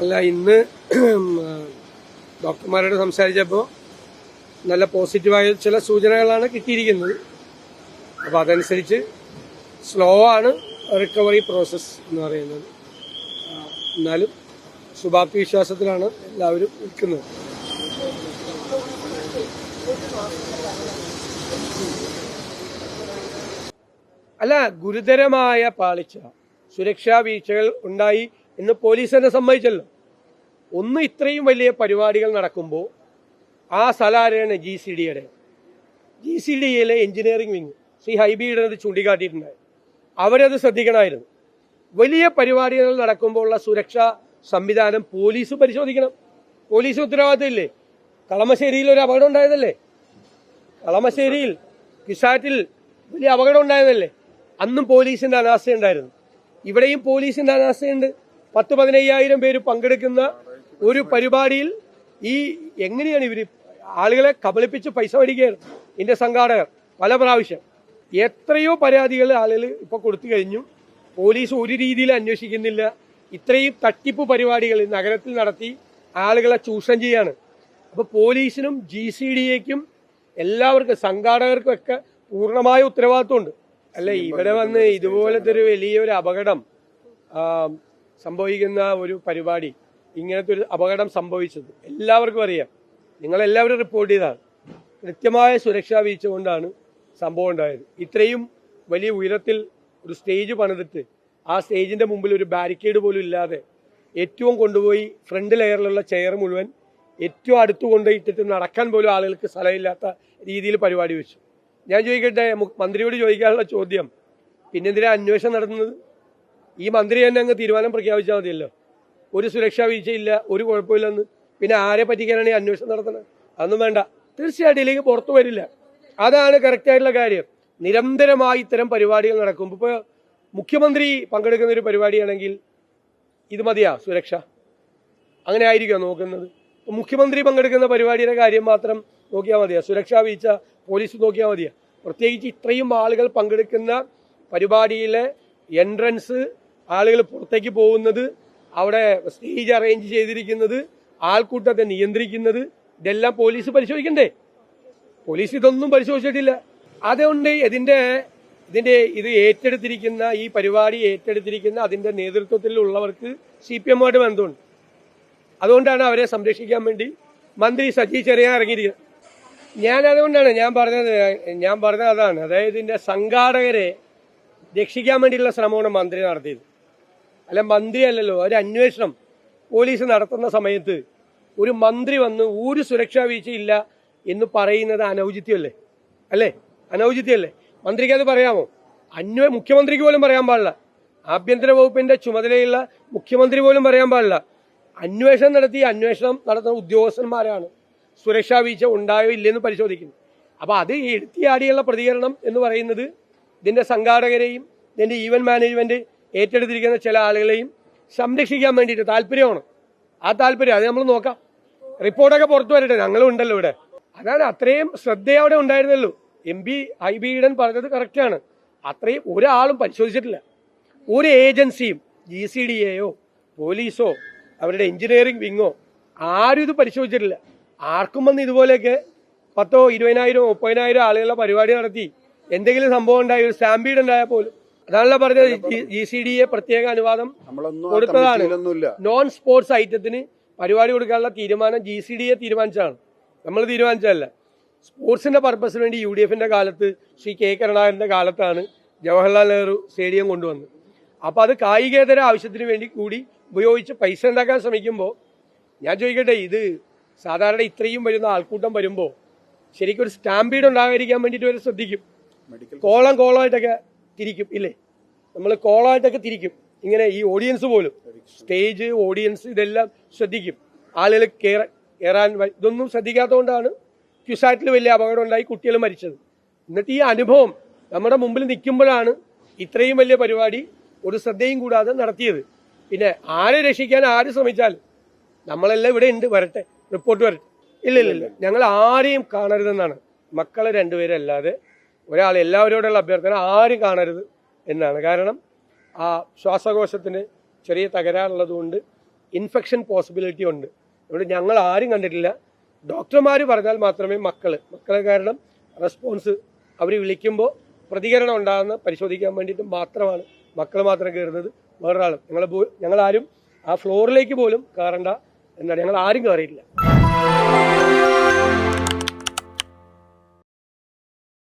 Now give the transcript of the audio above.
അല്ല, ഇന്ന് ഡോക്ടർമാരോട് സംസാരിച്ചപ്പോൾ നല്ല പോസിറ്റീവായ ചില സൂചനകളാണ് കിട്ടിയിരിക്കുന്നത്. അപ്പോൾ അതനുസരിച്ച് സ്ലോ ആണ് റിക്കവറി പ്രോസസ്സ് എന്ന് പറയുന്നത്. എന്നാലും ശുഭാപ്തി വിശ്വാസത്തിലാണ് എല്ലാവരും നിൽക്കുന്നത്. അല്ല, ഗുരുതരമായ പാളിച്ച, സുരക്ഷാ വീഴ്ചകൾ ഉണ്ടായി എന്ന് പോലീസ് തന്നെ സമ്മതിച്ചല്ലോ. ഒന്ന് ഇത്രയും വലിയ പരിപാടികൾ നടക്കുമ്പോൾ ആ സ്ഥലമാണ് ജി സി ഡിയിലെ എഞ്ചിനീയറിംഗ് വിങ് ശ്രീ ഹൈബിയുടെ ചൂണ്ടിക്കാട്ടിയിട്ടുണ്ടായി. അവരത് ശ്രദ്ധിക്കണമായിരുന്നു. വലിയ പരിപാടികൾ നടക്കുമ്പോൾ ഉള്ള സുരക്ഷാ സംവിധാനം പോലീസ് പരിശോധിക്കണം. പോലീസ് ഉത്തരവാദിത്തമില്ലേ? കളമശ്ശേരിയിൽ ഒരു അപകടം ഉണ്ടായതല്ലേ? കളമശ്ശേരിയിൽ കിസാറ്റിൽ വലിയ അപകടം ഉണ്ടായതല്ലേ? അന്നും പോലീസിന്റെ അനാസ്ഥയുണ്ടായിരുന്നു. ഇവിടെയും പോലീസിന്റെ അനാസ്ഥയുണ്ട്. 10-15,000 പേര് പങ്കെടുക്കുന്ന ഒരു പരിപാടിയിൽ എങ്ങനെയാണ് ഇവര് ആളുകളെ കബളിപ്പിച്ച് പൈസ മേടിക്കുകയാണ് ഇതിന്റെ സംഘാടകർ പല പ്രാവശ്യം. എത്രയോ പരാതികൾ ആളുകൾ ഇപ്പൊ കൊടുത്തു കഴിഞ്ഞു. പോലീസ് ഒരു രീതിയിൽ അന്വേഷിക്കുന്നില്ല. ഇത്രയും തട്ടിപ്പ് പരിപാടികൾ നഗരത്തിൽ നടത്തി ആളുകളെ ചൂഷണം ചെയ്യാണ്. അപ്പൊ പോലീസിനും GCDAക്കും എല്ലാവർക്കും സംഘാടകർക്കും ഒക്കെ പൂർണ്ണമായ ഉത്തരവാദിത്വമുണ്ട്. അല്ല, ഇവിടെ വന്ന് ഇതുപോലത്തെ ഒരു വലിയൊരു അപകടം സംഭവിക്കുന്ന ഒരു പരിപാടി, ഇങ്ങനത്തെ ഒരു അപകടം സംഭവിച്ചത് എല്ലാവർക്കും അറിയാം. നിങ്ങളെല്ലാവരും റിപ്പോർട്ട് ചെയ്തതാണ്. കൃത്യമായ സുരക്ഷാ വീഴ്ച കൊണ്ടാണ് സംഭവം ഉണ്ടായത്. ഇത്രയും വലിയ ഉയരത്തിൽ ഒരു സ്റ്റേജ് പണിതിട്ട് ആ സ്റ്റേജിന്റെ മുമ്പിൽ ഒരു ബാരിക്കേഡ് പോലും ഇല്ലാതെ ഏറ്റവും കൊണ്ടുപോയി ഫ്രണ്ട് ലെയറിലുള്ള ചെയർ മുഴുവൻ ഏറ്റവും അടുത്ത് കൊണ്ടുപോയിട്ടിട്ട് നടക്കാൻ പോലും ആളുകൾക്ക് സ്ഥലമില്ലാത്ത രീതിയിൽ പരിപാടി വെച്ചു. ഞാൻ ചോദിക്കട്ടെ, മന്ത്രിയോട് ചോദിക്കാനുള്ള ചോദ്യം, പിന്നെന്തിനാ അന്വേഷണം നടത്തുന്നത്? ഈ മന്ത്രി തന്നെ അങ്ങ് തീരുമാനം പ്രഖ്യാപിച്ചാൽ മതിയല്ലോ. ഒരു സുരക്ഷാ വീഴ്ചയില്ല, ഒരു കുഴപ്പമില്ലെന്ന്. പിന്നെ ആരെ പറ്റിക്കാനാണ് ഈ അന്വേഷണം നടത്തുന്നത്? അതൊന്നും വേണ്ട. തീർച്ചയായിട്ടും ഇതിലേക്ക് പുറത്തു വരില്ല. അതാണ് കറക്റ്റായിട്ടുള്ള കാര്യം. നിരന്തരമായി ഇത്തരം പരിപാടികൾ നടക്കുമ്പോൾ, ഇപ്പോൾ മുഖ്യമന്ത്രി പങ്കെടുക്കുന്ന ഒരു പരിപാടിയാണെങ്കിൽ ഇത് മതിയാ സുരക്ഷ? അങ്ങനെ ആയിരിക്കുമോ നോക്കുന്നത്? മുഖ്യമന്ത്രി പങ്കെടുക്കുന്ന പരിപാടിയുടെ കാര്യം മാത്രം നോക്കിയാൽ മതിയാ? സുരക്ഷാ വീഴ്ച പോലീസ് നോക്കിയാൽ മതിയാ? പ്രത്യേകിച്ച് ഇത്രയും ആളുകൾ പങ്കെടുക്കുന്ന പരിപാടിയിലെ എൻട്രൻസ്, ആളുകൾ പുറത്തേക്ക് പോകുന്നത്, അവിടെ സ്റ്റേജ് അറേഞ്ച് ചെയ്തിരിക്കുന്നത്, ആൾക്കൂട്ടത്തെ നിയന്ത്രിക്കുന്നത്, ഇതെല്ലാം പോലീസ് പരിശോധിക്കണ്ടേ? പോലീസ് ഇതൊന്നും പരിശോധിച്ചിട്ടില്ല. അതുകൊണ്ട് ഇത് ഏറ്റെടുത്തിരിക്കുന്ന, ഈ പരിപാടി ഏറ്റെടുത്തിരിക്കുന്ന അതിന്റെ നേതൃത്വത്തിലുള്ളവർക്ക് CPM-ആയിട്ട് ബന്ധമുണ്ട്. അതുകൊണ്ടാണ് അവരെ സംരക്ഷിക്കാൻ വേണ്ടി മന്ത്രി സജി ചെറിയാൻ ഇറങ്ങിയിരിക്കുന്നത്. ഞാൻ പറഞ്ഞത് അതാണ്. അതായത് ഇതിന്റെ സംഘാടകരെ രക്ഷിക്കാൻ വേണ്ടിയുള്ള ശ്രമമാണ് മന്ത്രി നടത്തിയത്. അല്ല, മന്ത്രി അല്ലല്ലോ. ഒരു അന്വേഷണം പോലീസ് നടത്തുന്ന സമയത്ത് ഒരു മന്ത്രി വന്ന് ഒരു സുരക്ഷാ വീഴ്ചയില്ല എന്ന് പറയുന്നത് അനൗചിത്യമല്ലേ? അനൗചിത്യമല്ലേ? മന്ത്രിക്ക് അത് പറയാമോ? മുഖ്യമന്ത്രിക്ക് പോലും പറയാൻ പാടില്ല. ആഭ്യന്തര വകുപ്പിന്റെ ചുമതലയുള്ള മുഖ്യമന്ത്രി പോലും പറയാൻ പാടില്ല. അന്വേഷണം നടത്തുന്ന ഉദ്യോഗസ്ഥന്മാരാണ് സുരക്ഷാ വീഴ്ച ഉണ്ടായോ ഇല്ലെന്ന് പരിശോധിക്കുന്നത്. അപ്പൊ അത് എടുത്തിയാടിയുള്ള പ്രതികരണം എന്ന് പറയുന്നത് ഇതിന്റെ സംഘാടകരെയും ഇതിന്റെ ഈവന്റ് മാനേജ്മെന്റ് ഏറ്റെടുത്തിരിക്കുന്ന ചില ആളുകളെയും സംരക്ഷിക്കാൻ വേണ്ടിയിട്ട് താല്പര്യമാണ്. ആ താല്പര്യം അത് നമ്മൾ നോക്കാം. റിപ്പോർട്ടൊക്കെ പുറത്തു വരട്ടെ, ഞങ്ങളും ഉണ്ടല്ലോ ഇവിടെ. അതാണ്, അത്രയും ശ്രദ്ധയോടെ ഉണ്ടായിരുന്നല്ലോ. MP ഹൈബി ഈഡൻ പറഞ്ഞത് കറക്റ്റാണ്. അത്രയും ഒരാളും പരിശോധിച്ചിട്ടില്ല. ഒരു ഏജൻസിയും GCDAയോ പോലീസോ അവരുടെ എഞ്ചിനീയറിംഗ് വിങ്ങോ ആരും ഇത് പരിശോധിച്ചിട്ടില്ല. ആർക്കും വന്ന് ഇതുപോലെയൊക്കെ 10,000, 20,000, 30,000 ആളുകളുടെ പരിപാടി നടത്തി എന്തെങ്കിലും സംഭവം ഉണ്ടായി, ഒരു സ്റ്റാമ്പീഡ് ഉണ്ടായാൽ പോലും. അതാണല്ലോ പറഞ്ഞത്. GCDA പ്രത്യേക അനുവാദം കൊടുത്തതാണ്. നോൺ സ്പോർട്സ് ഐറ്റത്തിന് പരിപാടി കൊടുക്കാനുള്ള തീരുമാനം GCDA തീരുമാനിച്ചതാണ്, നമ്മൾ തീരുമാനിച്ചതല്ല. സ്പോർട്സിന്റെ പർപ്പസിന് വേണ്ടി UDF-ന്റെ കാലത്ത് ശ്രീ K. കരുണാകരന്റെ കാലത്താണ് ജവഹർലാൽ നെഹ്റു സ്റ്റേഡിയം കൊണ്ടുവന്നത്. അപ്പൊ അത് കായികേതര ആവശ്യത്തിന് വേണ്ടി കൂടി ഉപയോഗിച്ച് പൈസ ഉണ്ടാക്കാൻ ശ്രമിക്കുമ്പോൾ ഞാൻ ചോദിക്കട്ടെ, ഇത് സാധാരണ ഇത്രയും വരുന്ന ആൾക്കൂട്ടം വരുമ്പോൾ ശരിക്കും ഒരു സ്റ്റാമ്പീഡ് ഉണ്ടാകാതിരിക്കാൻ വേണ്ടിയിട്ട് വരെ ശ്രദ്ധിക്കും. കോളമായിട്ടൊക്കെ തിരിക്കും ഇല്ലേ? നമ്മൾ കോളമായിട്ടൊക്കെ തിരിക്കും. ഇങ്ങനെ ഈ ഓഡിയൻസ് പോലും, സ്റ്റേജ്, ഓഡിയൻസ്, ഇതെല്ലാം ശ്രദ്ധിക്കും. ആളുകൾ കയറാൻ ഇതൊന്നും ശ്രദ്ധിക്കാത്തതുകൊണ്ടാണ് ക്യുസാറ്റിൽ വലിയ അപകടം ഉണ്ടായി, കുട്ടികൾ മരിച്ചത്. എന്നിട്ട് ഈ അനുഭവം നമ്മുടെ മുമ്പിൽ നിൽക്കുമ്പോഴാണ് ഇത്രയും വലിയ പരിപാടി ഒരു ശ്രദ്ധയും കൂടാതെ നടത്തിയത്. പിന്നെ ആരെ രക്ഷിക്കാൻ ആര് ശ്രമിച്ചാലും നമ്മളെല്ലാം ഇവിടെ ഉണ്ട്, വരട്ടെ, റിപ്പോർട്ട് വരട്ടെ. ഇല്ല, ഞങ്ങൾ ആരെയും കാണരുതെന്നാണ്. മക്കളെ 2 പേരല്ലാതെ ഒരാൾ, എല്ലാവരോടുള്ള അഭ്യർത്ഥന ആരും കാണരുത് എന്നാണ്. കാരണം ആ ശ്വാസകോശത്തിന് ചെറിയ തകരാറുള്ളത് കൊണ്ട് ഇൻഫെക്ഷൻ പോസിബിലിറ്റി ഉണ്ട്. അതുകൊണ്ട് ഞങ്ങൾ ആരും കണ്ടിട്ടില്ല. ഡോക്ടർമാർ പറഞ്ഞാൽ മാത്രമേ മക്കളെ കാരണം റെസ്പോൺസ് അവർ വിളിക്കുമ്പോൾ പ്രതികരണം ഉണ്ടാകുന്ന പരിശോധിക്കാൻ വേണ്ടിയിട്ട് മാത്രമാണ് മക്കൾ മാത്രം കയറുന്നത്. വേറൊരാളും ഞങ്ങളാരും ആ ഫ്ലോറിലേക്ക് പോലും കയറണ്ട എന്നാണ്, ഞങ്ങൾ ആരും കയറിയിട്ടില്ല.